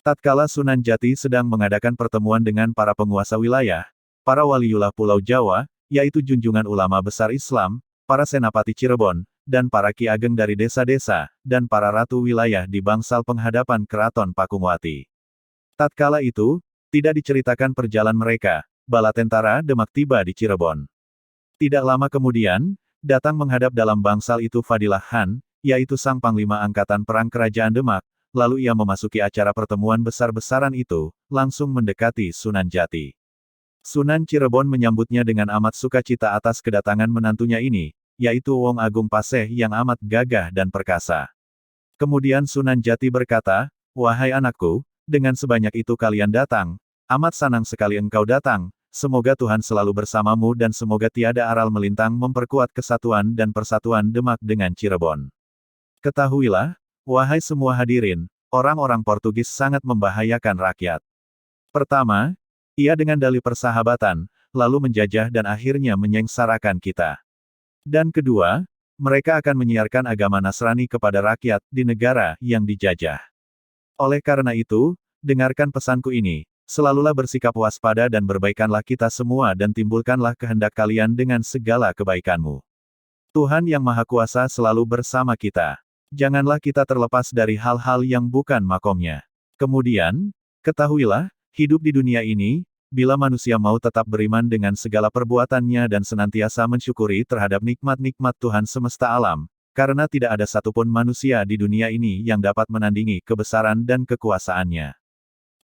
Tatkala Sunan Jati sedang mengadakan pertemuan dengan para penguasa wilayah, para waliullah Pulau Jawa, yaitu junjungan ulama besar Islam, para senapati Cirebon, dan para ki ageng dari desa-desa, dan para ratu wilayah di bangsal penghadapan Keraton Pakungwati. Tatkala itu, tidak diceritakan perjalanan mereka, bala tentara Demak tiba di Cirebon. Tidak lama kemudian, datang menghadap dalam bangsal itu Fadilah Han, yaitu sang panglima angkatan perang kerajaan Demak, lalu ia memasuki acara pertemuan besar-besaran itu, langsung mendekati Sunan Jati. Sunan Cirebon menyambutnya dengan amat sukacita atas kedatangan menantunya ini, yaitu Wong Agung Paseh yang amat gagah dan perkasa. Kemudian Sunan Jati berkata, "Wahai anakku, dengan sebanyak itu kalian datang, amat senang sekali engkau datang, semoga Tuhan selalu bersamamu dan semoga tiada aral melintang memperkuat kesatuan dan persatuan Demak dengan Cirebon. Ketahuilah, wahai semua hadirin, orang-orang Portugis sangat membahayakan rakyat. Pertama, ia dengan dalih persahabatan, lalu menjajah dan akhirnya menyengsarakan kita. Dan kedua, mereka akan menyiarkan agama Nasrani kepada rakyat di negara yang dijajah. Oleh karena itu, dengarkan pesanku ini, selalulah bersikap waspada dan berbaikanlah kita semua dan timbulkanlah kehendak kalian dengan segala kebaikanmu. Tuhan Yang Maha Kuasa selalu bersama kita. Janganlah kita terlepas dari hal-hal yang bukan makomnya. Kemudian, ketahuilah, hidup di dunia ini, bila manusia mau tetap beriman dengan segala perbuatannya dan senantiasa mensyukuri terhadap nikmat-nikmat Tuhan semesta alam, karena tidak ada satupun manusia di dunia ini yang dapat menandingi kebesaran dan kekuasaannya."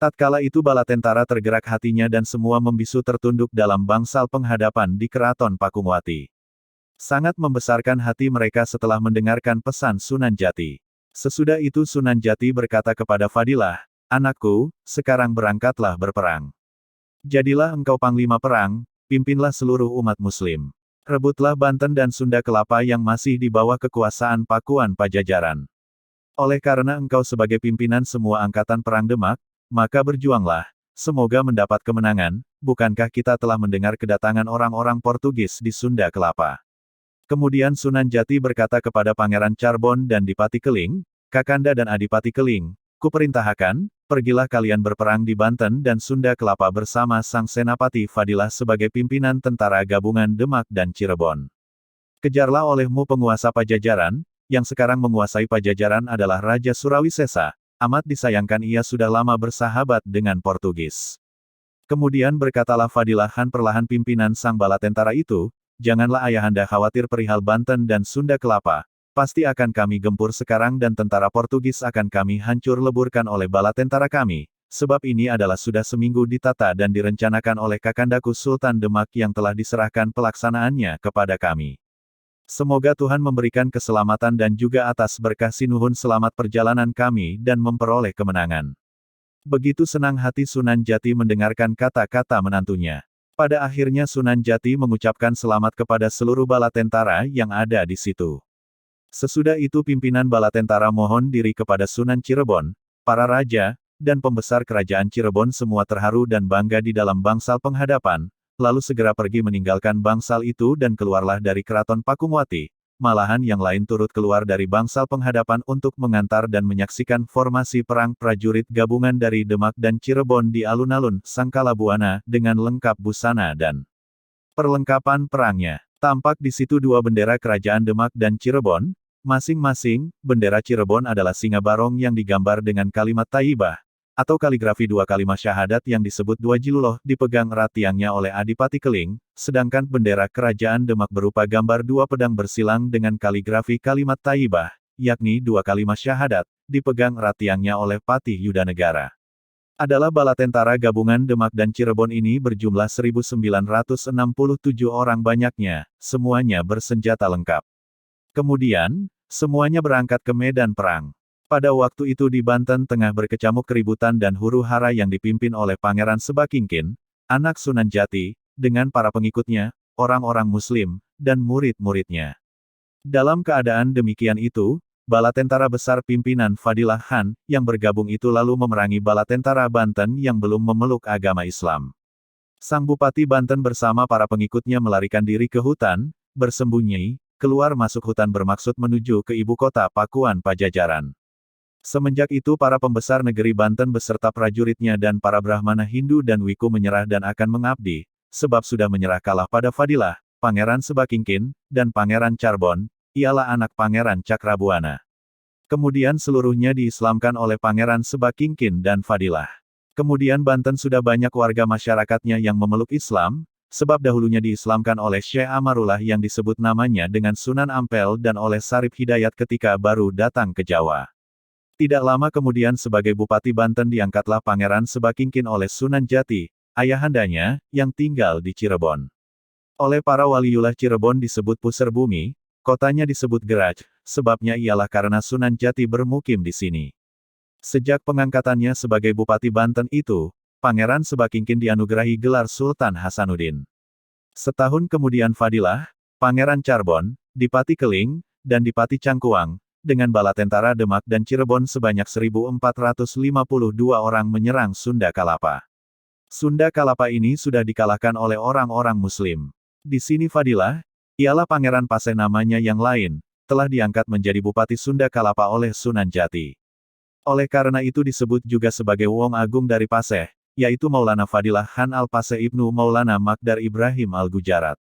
Tatkala itu bala tentara tergerak hatinya dan semua membisu tertunduk dalam bangsal penghadapan di Keraton Pakungwati. Sangat membesarkan hati mereka setelah mendengarkan pesan Sunan Jati. Sesudah itu Sunan Jati berkata kepada Fadilah, "Anakku, sekarang berangkatlah berperang. Jadilah engkau panglima perang, pimpinlah seluruh umat muslim. Rebutlah Banten dan Sunda Kelapa yang masih di bawah kekuasaan Pakuan Pajajaran. Oleh karena engkau sebagai pimpinan semua angkatan perang Demak, maka berjuanglah, semoga mendapat kemenangan. Bukankah kita telah mendengar kedatangan orang-orang Portugis di Sunda Kelapa?" Kemudian Sunan Jati berkata kepada Pangeran Charbon dan Dipati Keling, "Kakanda dan Adipati Keling, kuperintahkan, pergilah kalian berperang di Banten dan Sunda Kelapa bersama Sang Senapati Fadilah sebagai pimpinan tentara gabungan Demak dan Cirebon. Kejarlah olehmu penguasa Pajajaran, yang sekarang menguasai Pajajaran adalah Raja Surawisesa, amat disayangkan ia sudah lama bersahabat dengan Portugis." Kemudian berkatalah Fadilah Han perlahan pimpinan sang bala tentara itu, "Janganlah ayahanda khawatir perihal Banten dan Sunda Kelapa, pasti akan kami gempur sekarang dan tentara Portugis akan kami hancur leburkan oleh bala tentara kami, sebab ini adalah sudah seminggu ditata dan direncanakan oleh Kakandaku Sultan Demak yang telah diserahkan pelaksanaannya kepada kami. Semoga Tuhan memberikan keselamatan dan juga atas berkah sinuhun selamat perjalanan kami dan memperoleh kemenangan." Begitu senang hati Sunan Jati mendengarkan kata-kata menantunya. Pada akhirnya Sunan Jati mengucapkan selamat kepada seluruh bala tentara yang ada di situ. Sesudah itu pimpinan bala tentara mohon diri kepada Sunan Cirebon, para raja, dan pembesar kerajaan Cirebon semua terharu dan bangga di dalam bangsal penghadapan, lalu segera pergi meninggalkan bangsal itu dan keluarlah dari Keraton Pakungwati. Malahan yang lain turut keluar dari bangsal penghadapan untuk mengantar dan menyaksikan formasi perang prajurit gabungan dari Demak dan Cirebon di alun-alun Sangkalabuana dengan lengkap busana dan perlengkapan perangnya. Tampak di situ dua bendera kerajaan Demak dan Cirebon. Masing-masing, bendera Cirebon adalah singa barong yang digambar dengan kalimat Thayyibah, atau kaligrafi dua kalimat syahadat yang disebut dua jiluloh dipegang erat tiangnya oleh Adipati Keling, sedangkan bendera kerajaan Demak berupa gambar dua pedang bersilang dengan kaligrafi kalimat Thayyibah, yakni dua kalimat syahadat, dipegang erat tiangnya oleh Patih Yudanegara. Adalah bala tentara gabungan Demak dan Cirebon ini berjumlah 1967 orang banyaknya, semuanya bersenjata lengkap. Kemudian, semuanya berangkat ke medan perang. Pada waktu itu di Banten tengah berkecamuk keributan dan huru-hara yang dipimpin oleh Pangeran Sebakingkin, anak Sunan Jati, dengan para pengikutnya, orang-orang Muslim, dan murid-muridnya. Dalam keadaan demikian itu, bala tentara besar pimpinan Fadilah Han, yang bergabung itu lalu memerangi bala tentara Banten yang belum memeluk agama Islam. Sang Bupati Banten bersama para pengikutnya melarikan diri ke hutan, bersembunyi, keluar masuk hutan bermaksud menuju ke ibu kota Pakuan Pajajaran. Semenjak itu para pembesar negeri Banten beserta prajuritnya dan para Brahmana Hindu dan Wiku menyerah dan akan mengabdi, sebab sudah menyerah kalah pada Fadilah, Pangeran Sebakingkin, dan Pangeran Charbon, ialah anak Pangeran Cakrabuana. Kemudian seluruhnya diislamkan oleh Pangeran Sebakingkin dan Fadilah. Kemudian Banten sudah banyak warga masyarakatnya yang memeluk Islam, sebab dahulunya diislamkan oleh Syekh Amarullah yang disebut namanya dengan Sunan Ampel dan oleh Sarip Hidayat ketika baru datang ke Jawa. Tidak lama kemudian sebagai Bupati Banten diangkatlah Pangeran Sebakingkin oleh Sunan Jati, ayahandanya, yang tinggal di Cirebon. Oleh para waliullah Cirebon disebut Pusar Bumi, kotanya disebut Geraj, sebabnya ialah karena Sunan Jati bermukim di sini. Sejak pengangkatannya sebagai Bupati Banten itu, Pangeran Sebakingkin dianugerahi gelar Sultan Hasanuddin. Setahun kemudian Fadilah, Pangeran Charbon, Dipati Keling, dan Dipati Cangkuang, dengan bala tentara Demak dan Cirebon sebanyak 1.452 orang menyerang Sunda Kalapa. Sunda Kalapa ini sudah dikalahkan oleh orang-orang Muslim. Di sini Fadilah, ialah Pangeran Paseh namanya yang lain, telah diangkat menjadi Bupati Sunda Kalapa oleh Sunan Jati. Oleh karena itu disebut juga sebagai Wong Agung dari Paseh, yaitu Maulana Fadilah Khan Al-Paseh Ibnu Maulana Makdar Ibrahim Al-Gujarat.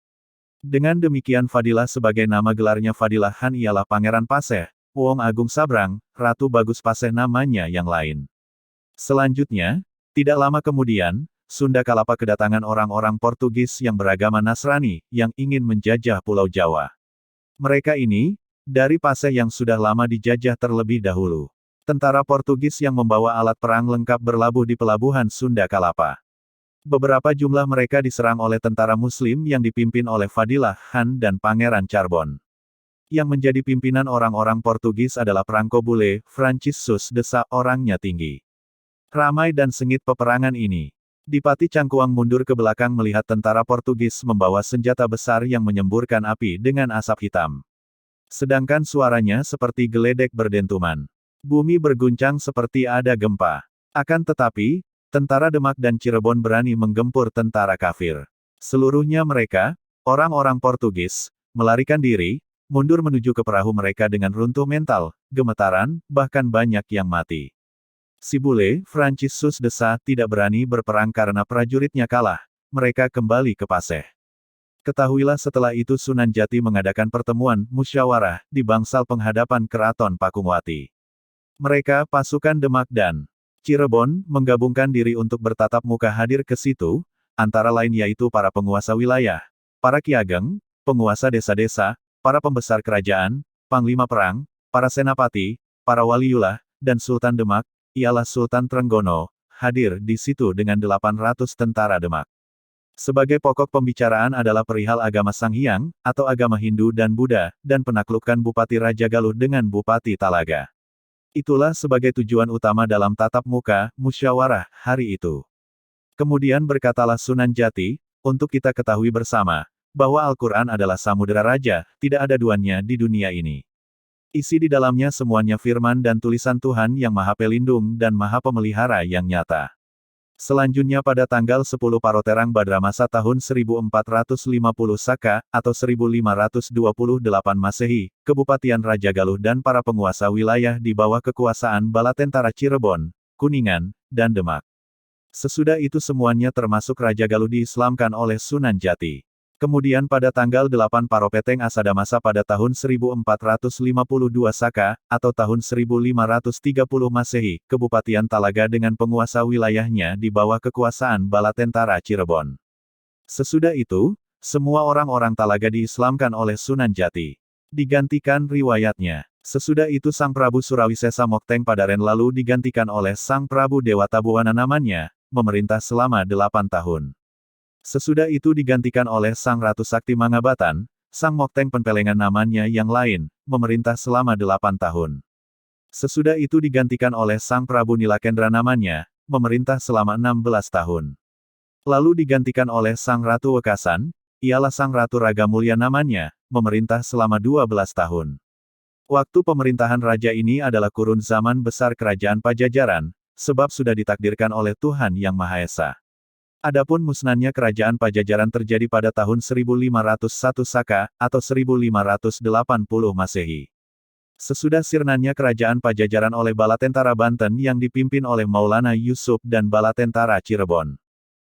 Dengan demikian Fadilah sebagai nama gelarnya Fadilah Khan ialah Pangeran Paseh, Wong Agung Sabrang, Ratu Bagus Paseh namanya yang lain. Selanjutnya, tidak lama kemudian, Sunda Kalapa kedatangan orang-orang Portugis yang beragama Nasrani, yang ingin menjajah Pulau Jawa. Mereka ini, dari Paseh yang sudah lama dijajah terlebih dahulu. Tentara Portugis yang membawa alat perang lengkap berlabuh di pelabuhan Sunda Kalapa. Beberapa jumlah mereka diserang oleh tentara Muslim yang dipimpin oleh Fadilah Khan dan Pangeran Charbon. Yang menjadi pimpinan orang-orang Portugis adalah Perangko Bule, Franciscus Desa, orangnya tinggi. Ramai dan sengit peperangan ini. Dipati Cangkuang mundur ke belakang melihat tentara Portugis membawa senjata besar yang menyemburkan api dengan asap hitam. Sedangkan suaranya seperti geledek berdentuman. Bumi berguncang seperti ada gempa. Akan tetapi, tentara Demak dan Cirebon berani menggempur tentara kafir. Seluruhnya mereka, orang-orang Portugis, melarikan diri, mundur menuju ke perahu mereka dengan runtuh mental, gemetaran, bahkan banyak yang mati. Si Bule, Franciscus Desa, tidak berani berperang karena prajuritnya kalah, mereka kembali ke Paseh. Ketahuilah setelah itu Sunan Jati mengadakan pertemuan, musyawarah, di bangsal penghadapan Keraton Pakungwati. Mereka, pasukan Demak dan Cirebon, menggabungkan diri untuk bertatap muka hadir ke situ, antara lain yaitu para penguasa wilayah, para kiageng, penguasa desa-desa, para pembesar kerajaan, panglima perang, para senapati, para waliullah, dan Sultan Demak, ialah Sultan Trenggono, hadir di situ dengan 800 tentara Demak. Sebagai pokok pembicaraan adalah perihal agama Sanghyang, atau agama Hindu dan Buddha, dan penaklukan Bupati Raja Galuh dengan Bupati Talaga. Itulah sebagai tujuan utama dalam tatap muka, musyawarah, hari itu. Kemudian berkatalah Sunan Jati, untuk kita ketahui bersama, bahwa Al-Quran adalah samudera raja, tidak ada duanya di dunia ini. Isi di dalamnya semuanya firman dan tulisan Tuhan yang Maha Pelindung dan Maha Pemelihara yang nyata. Selanjutnya pada tanggal 10 Paroterang Badramasa tahun 1450 Saka, atau 1528 Masehi, Kebupatian Raja Galuh dan para penguasa wilayah di bawah kekuasaan bala tentara Cirebon, Kuningan, dan Demak. Sesudah itu semuanya termasuk Raja Galuh diislamkan oleh Sunan Jati. Kemudian pada tanggal 8 Paropeteng Asadamasa pada tahun 1452 Saka, atau tahun 1530 Masehi, Kebupatian Talaga dengan penguasa wilayahnya di bawah kekuasaan bala tentara Cirebon. Sesudah itu, semua orang-orang Talaga diislamkan oleh Sunan Jati. Digantikan riwayatnya. Sesudah itu Sang Prabu Surawisesa Mokteng Padaren lalu digantikan oleh Sang Prabu Dewa Tabuwana namanya, memerintah selama 8 tahun. Sesudah itu digantikan oleh Sang Ratu Sakti Mangabatan, Sang Mokteng Penpelengan namanya yang lain, memerintah selama 8 tahun. Sesudah itu digantikan oleh Sang Prabu Nilakendra namanya, memerintah selama 16 tahun. Lalu digantikan oleh Sang Ratu Wekasan, ialah Sang Ratu Ragamulya namanya, memerintah selama 12 tahun. Waktu pemerintahan raja ini adalah kurun zaman besar kerajaan Pajajaran, sebab sudah ditakdirkan oleh Tuhan Yang Maha Esa. Adapun musnahnya kerajaan Pajajaran terjadi pada tahun 1501 Saka, atau 1580 Masehi. Sesudah sirnanya kerajaan Pajajaran oleh bala tentara Banten yang dipimpin oleh Maulana Yusuf dan bala tentara Cirebon.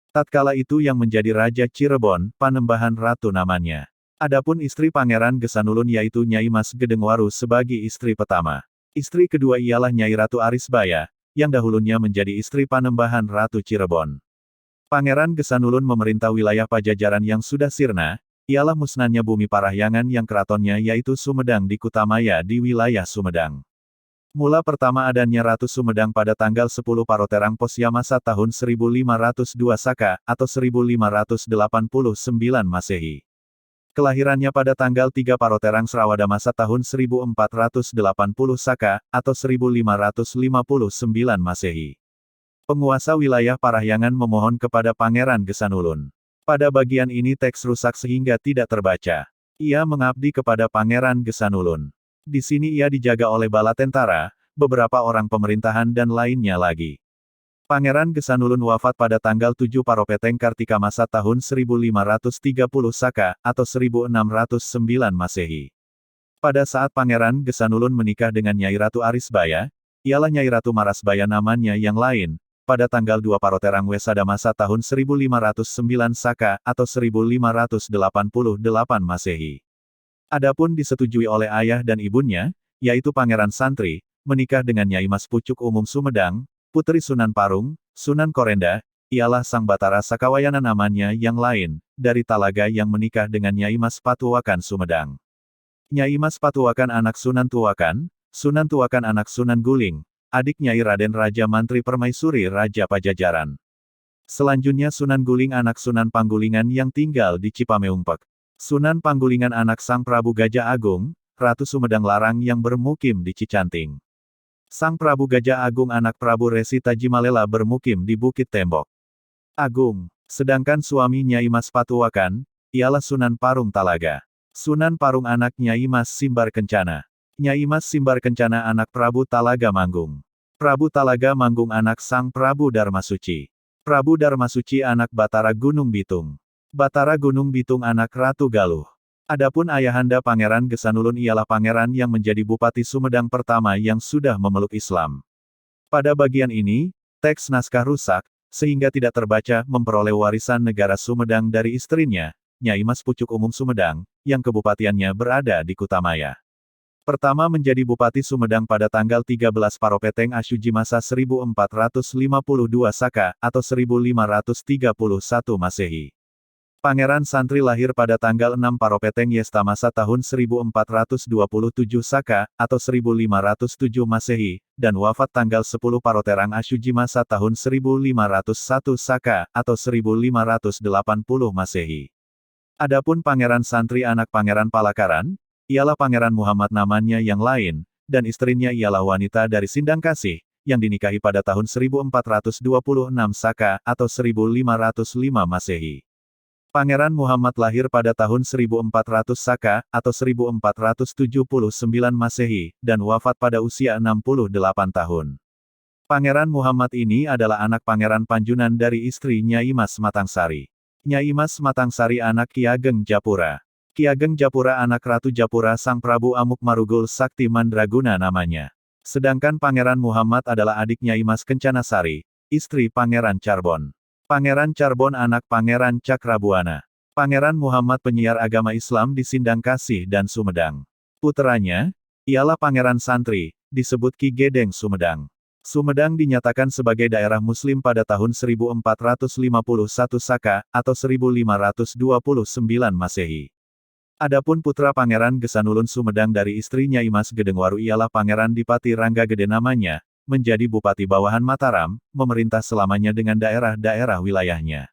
Tatkala itu yang menjadi Raja Cirebon, Panembahan Ratu namanya. Adapun istri Pangeran Gesanulun yaitu Nyai Mas Gedengwaru sebagai istri pertama. Istri kedua ialah Nyai Ratu Arisbaya, yang dahulunya menjadi istri Panembahan Ratu Cirebon. Pangeran Gesanulun memerintah wilayah Pajajaran yang sudah sirna, ialah musnahnya bumi Parahyangan yang keratonnya yaitu Sumedang di Kutamaya di wilayah Sumedang. Mula pertama adanya Ratu Sumedang pada tanggal 10 Paroterang Posyamasa tahun 1502 Saka, atau 1589 Masehi. Kelahirannya pada tanggal 3 Paroterang Srawadamasa tahun 1480 Saka, atau 1559 Masehi. Penguasa wilayah Parahyangan memohon kepada Pangeran Gesanulun. Pada bagian ini teks rusak sehingga tidak terbaca. Ia mengabdi kepada Pangeran Gesanulun. Di sini ia dijaga oleh bala tentara, beberapa orang pemerintahan dan lainnya lagi. Pangeran Gesanulun wafat pada tanggal 7 Paropeteng Kartika Masa tahun 1530 Saka, atau 1609 Masehi. Pada saat Pangeran Gesanulun menikah dengan Nyai Ratu Arisbaya, ialah Nyai Ratu Marasbaya namanya yang lain, pada tanggal 2 Paroterang Wesada Masa tahun 1509 Saka, atau 1588 Masehi. Adapun disetujui oleh ayah dan ibunya, yaitu Pangeran Santri, menikah dengan Nyai Mas Pucuk Umum Sumedang, putri Sunan Parung, Sunan Korenda, ialah Sang Batara Sakawayana namanya yang lain, dari Talaga yang menikah dengan Nyai Mas Patuakan Sumedang. Nyai Mas Patuakan anak Sunan Tuakan anak Sunan Guling, adik Nyai Raden Raja Mantri Permaisuri Raja Pajajaran. Selanjutnya Sunan Guling anak Sunan Panggulingan yang tinggal di Cipameumpek. Sunan Panggulingan anak Sang Prabu Gajah Agung, Ratu Sumedang Larang yang bermukim di Cicanting. Sang Prabu Gajah Agung anak Prabu Resi Tajimalela bermukim di Bukit Tembok Agung. Sedangkan suami Nyai Mas Patuakan, ialah Sunan Parung Talaga. Sunan Parung anak Nyai Mas Simbar Kencana. Nyai Mas Simbar Kencana anak Prabu Talaga Manggung. Prabu Talaga Manggung anak Sang Prabu Darmasuci. Prabu Darmasuci anak Batara Gunung Bitung. Batara Gunung Bitung anak Ratu Galuh. Adapun ayahanda Pangeran Gesanulun ialah pangeran yang menjadi Bupati Sumedang pertama yang sudah memeluk Islam. Pada bagian ini, teks naskah rusak, sehingga tidak terbaca memperoleh warisan negara Sumedang dari istrinya, Nyai Mas Pucuk Umum Sumedang, yang kebupatiannya berada di Kutamaya. Pertama menjadi Bupati Sumedang pada tanggal 13 Paropeteng Asyuji Masa 1452 Saka, atau 1531 Masehi. Pangeran Santri lahir pada tanggal 6 Paropeteng Yesta Masa tahun 1427 Saka, atau 1507 Masehi, dan wafat tanggal 10 Paroterang Asyuji Masa tahun 1501 Saka, atau 1580 Masehi. Adapun Pangeran Santri anak Pangeran Palakaran, ialah Pangeran Muhammad namanya yang lain, dan istrinya ialah wanita dari Sindang Kasih, yang dinikahi pada tahun 1426 Saka, atau 1505 Masehi. Pangeran Muhammad lahir pada tahun 1400 Saka, atau 1479 Masehi, dan wafat pada usia 68 tahun. Pangeran Muhammad ini adalah anak Pangeran Panjunan dari istri Nyai Mas Matangsari. Nyai Mas Matangsari anak Ki Ageng Japura. Ki Ageng Japura anak Ratu Japura Sang Prabu Amuk Marugul Sakti Mandraguna namanya. Sedangkan Pangeran Muhammad adalah adik Nyai Mas Kencanasari, istri Pangeran Charbon. Pangeran Charbon anak Pangeran Cakrabuana. Pangeran Muhammad penyiar agama Islam di Sindang Kasih dan Sumedang. Puteranya, ialah Pangeran Santri, disebut Ki Gedeng Sumedang. Sumedang dinyatakan sebagai daerah Muslim pada tahun 1451 Saka, atau 1529 Masehi. Adapun putra Pangeran Gesanulun Sumedang dari istri Nyai Mas Gedengwaru ialah Pangeran Dipati Ranggagede namanya, menjadi Bupati Bawahan Mataram, memerintah selamanya dengan daerah-daerah wilayahnya.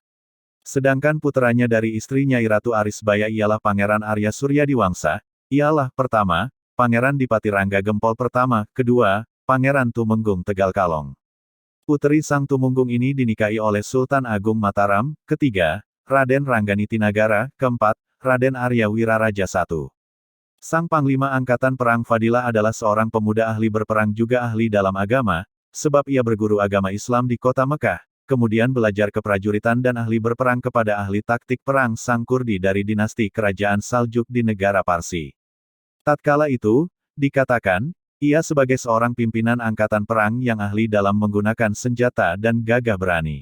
Sedangkan puteranya dari istri Nyai Ratu Arisbaya ialah Pangeran Arya Suryadiwangsa, ialah pertama, Pangeran Dipati Rangga Gempol pertama, kedua, Pangeran Tumenggung Tegal Kalong. Putri Sang Tumenggung ini dinikahi oleh Sultan Agung Mataram, ketiga, Raden Rangganiti Nagara, keempat, Raden Arya Wiraraja I. Sang Panglima Angkatan Perang Fadilah adalah seorang pemuda ahli berperang juga ahli dalam agama, sebab ia berguru agama Islam di kota Mekah, kemudian belajar keprajuritan dan ahli berperang kepada ahli taktik perang Sang Kurdi dari dinasti Kerajaan Saljuk di negara Parsi. Tatkala itu, Dikatakan, ia sebagai seorang pimpinan angkatan perang yang ahli dalam menggunakan senjata dan gagah berani.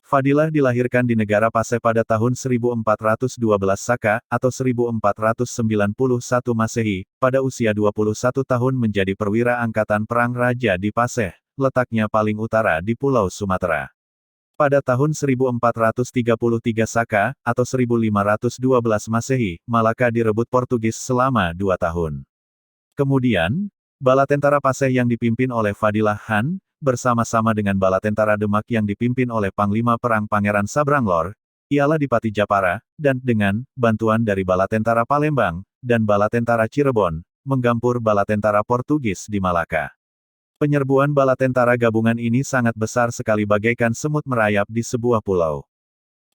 Fadilah dilahirkan di negara Paseh pada tahun 1412 Saka, atau 1491 Masehi, pada usia 21 tahun menjadi perwira angkatan perang raja di Paseh, letaknya paling utara di Pulau Sumatera. Pada tahun 1433 Saka, atau 1512 Masehi, Malaka direbut Portugis selama 2 tahun. Kemudian, bala tentara Paseh yang dipimpin oleh Fadilah Khan, bersama-sama dengan bala tentara Demak yang dipimpin oleh Panglima Perang Pangeran Sabranglor, ialah Dipati Japara, dan dengan bantuan dari bala tentara Palembang, dan bala tentara Cirebon, menggampur bala tentara Portugis di Malaka. Penyerbuan bala tentara gabungan ini sangat besar sekali bagaikan semut merayap di sebuah pulau.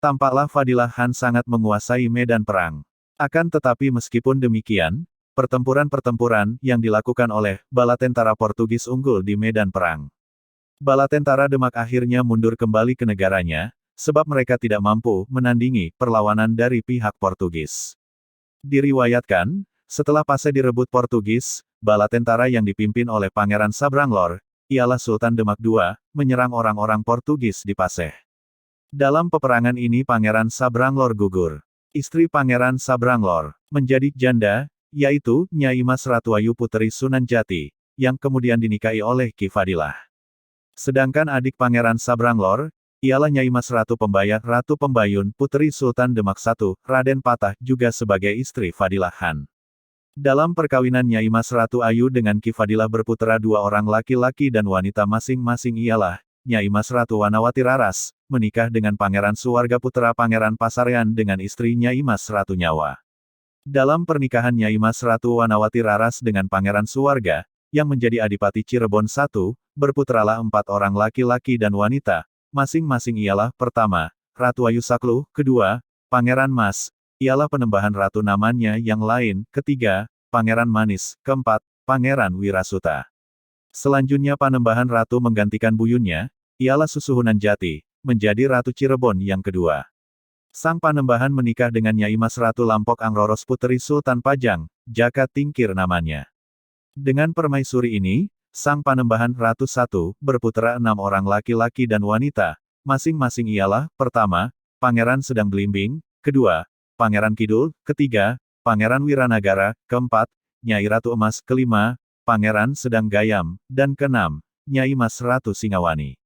Tampaklah Fadilah Khan sangat menguasai medan perang. Akan tetapi meskipun demikian, pertempuran-pertempuran yang dilakukan oleh bala tentara Portugis unggul di medan perang. Bala tentara Demak akhirnya mundur kembali ke negaranya, sebab mereka tidak mampu menandingi perlawanan dari pihak Portugis. Diriwayatkan, setelah Paseh direbut Portugis, bala tentara yang dipimpin oleh Pangeran Sabranglor, ialah Sultan Demak II, menyerang orang-orang Portugis di Paseh. Dalam peperangan ini Pangeran Sabranglor gugur. Istri Pangeran Sabranglor menjadi janda, yaitu Nyai Mas Ratu Ayu Puteri Sunan Jati, yang kemudian dinikahi oleh Ki Fadilah. Sedangkan adik Pangeran Sabranglor, ialah Nyai Mas Ratu Pembayat Ratu Pembayun Puteri Sultan Demak I, Raden Patah juga sebagai istri Fadilah Khan. Dalam perkawinan Nyai Mas Ratu Ayu dengan Ki Fadilah berputera 2 orang laki-laki dan wanita masing-masing ialah, Nyai Mas Ratu Wanawati Raras, menikah dengan Pangeran Suwarga Putra Pangeran Pasarean dengan istri Nyai Mas Ratu Nyawa. Dalam pernikahan Nyai Mas Ratu Wanawati Raras dengan Pangeran Suwarga, yang menjadi Adipati Cirebon I, berputeralah 4 orang laki-laki dan wanita, masing-masing ialah, pertama, Ratu Ayu Saklu, kedua, Pangeran Mas, ialah penembahan ratu namanya yang lain, ketiga, Pangeran Manis, keempat, Pangeran Wirasuta. Selanjutnya Panembahan Ratu menggantikan buyunnya, ialah Susuhunan Jati, menjadi Ratu Cirebon yang kedua. Sang Panembahan menikah dengan Nyai Mas Ratu Lampok Angroros Puteri Sultan Pajang, Jaka Tingkir namanya. Dengan permaisuri ini, Sang Panembahan Ratu I, berputera 6 orang laki-laki dan wanita, masing-masing ialah, pertama, Pangeran Sedang Belimbing, kedua, Pangeran Kidul, ketiga, Pangeran Wiranagara, keempat, Nyai Ratu Emas, kelima, Pangeran Sedang Gayam, dan keenam, Nyai Mas Ratu Singawani.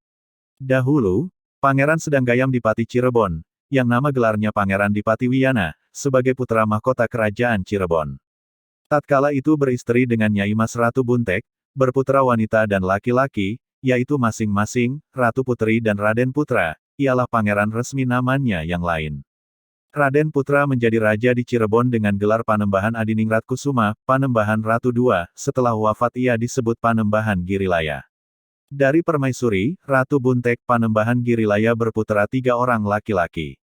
Dahulu, Pangeran Sedang Gayam Dipati Cirebon, yang nama gelarnya Pangeran Dipati Wiyana, sebagai putra mahkota Kerajaan Cirebon. Tatkala itu beristri dengan Nyai Mas Ratu Buntek, berputra wanita dan laki-laki, yaitu masing-masing, Ratu Puteri dan Raden Putra, ialah pangeran resmi namanya yang lain. Raden Putra menjadi raja di Cirebon dengan gelar Panembahan Adiningrat Kusuma, Panembahan Ratu II, setelah wafat ia disebut Panembahan Girilaya. Dari permaisuri, Ratu Buntek Panembahan Girilaya berputra 3 orang laki-laki.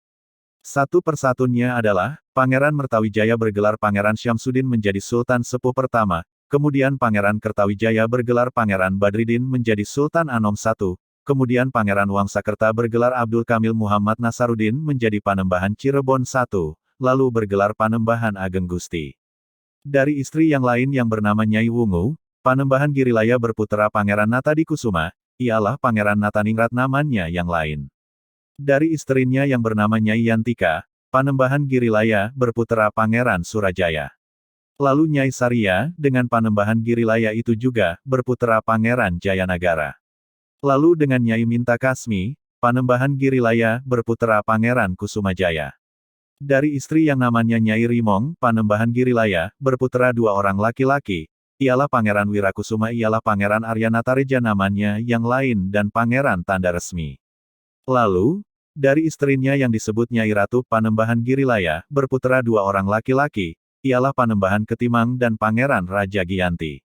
Satu persatunya adalah, Pangeran Mertawijaya bergelar Pangeran Syamsuddin menjadi Sultan Sepuh pertama, kemudian Pangeran Kertawijaya bergelar Pangeran Badridin menjadi Sultan Anom I, kemudian Pangeran Wangsakerta bergelar Abdul Kamil Muhammad Nasaruddin menjadi Panembahan Cirebon I, lalu bergelar Panembahan Ageng Gusti. Dari istri yang lain yang bernama Nyai Wungu, Panembahan Girilaya berputra Pangeran Natadi Kusuma, ialah Pangeran Nataningrat namanya yang lain. Dari istrinya yang bernama Nyai Yantika, Panembahan Girilaya berputra Pangeran Surajaya. Lalu Nyai Saria, dengan Panembahan Girilaya itu juga, berputra Pangeran Jayanagara. Lalu dengan Nyai Minta Kasmi, Panembahan Girilaya berputra Pangeran Kusumajaya. Dari istri yang namanya Nyai Rimong, Panembahan Girilaya, berputra 2 orang laki-laki, ialah Pangeran Wirakusuma ialah Pangeran Aryanatareja namanya yang lain dan Pangeran Tanda Resmi. Lalu, dari istrinya yang disebut Nyai Ratu Panembahan Girilaya, berputra 2 orang laki-laki, ialah Panembahan Ketimang dan Pangeran Raja Giyanti.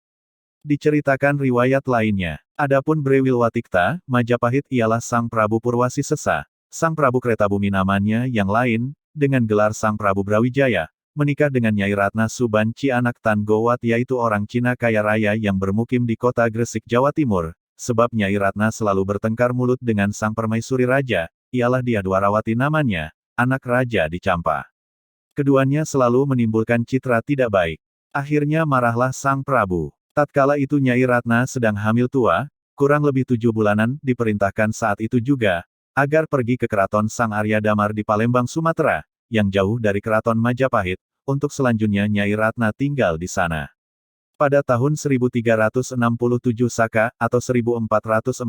Diceritakan riwayat lainnya, adapun Brewilwatikta, Majapahit ialah Sang Prabu Purwasisesa, Sang Prabu Kretabumi namanya yang lain, dengan gelar Sang Prabu Brawijaya, menikah dengan Nyai Ratna Subanci anak Tan Gowat yaitu orang Cina kaya raya yang bermukim di kota Gresik Jawa Timur, sebab Nyai Ratna selalu bertengkar mulut dengan Sang Permaisuri Raja, ialah Diadwarawati namanya, anak Raja di Campa. Keduanya selalu menimbulkan citra tidak baik. Akhirnya marahlah sang Prabu. Tatkala itu Nyai Ratna sedang hamil tua, kurang lebih 7 bulanan, diperintahkan saat itu juga, agar pergi ke keraton Sang Arya Damar di Palembang, Sumatera, yang jauh dari keraton Majapahit, untuk selanjutnya Nyai Ratna tinggal di sana. Pada tahun 1367 Saka, atau 1446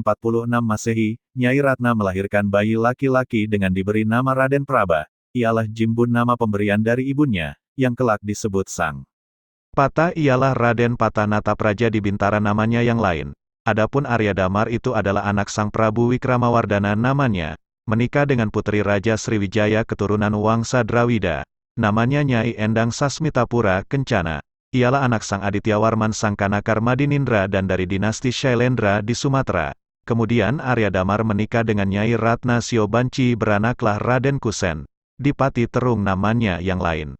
Masehi, Nyai Ratna melahirkan bayi laki-laki dengan diberi nama Raden Praba. Ialah Jimbun, nama pemberian dari ibunya, yang kelak disebut Sang Pata ialah Raden Patanata Praja di Bintara namanya yang lain. Adapun Arya Damar itu adalah anak Sang Prabu Wikramawardhana namanya, menikah dengan putri Raja Sriwijaya keturunan Wangsa Drawida. Namanya Nyai Endang Sasmitapura Kencana. Ialah anak Sang Adityawarman Sang Kanakar Madinindra dan dari dinasti Shailendra di Sumatera. Kemudian Arya Damar menikah dengan Nyai Ratna Siobanci, beranaklah Raden Kusen. Di Pati Terung namanya yang lain.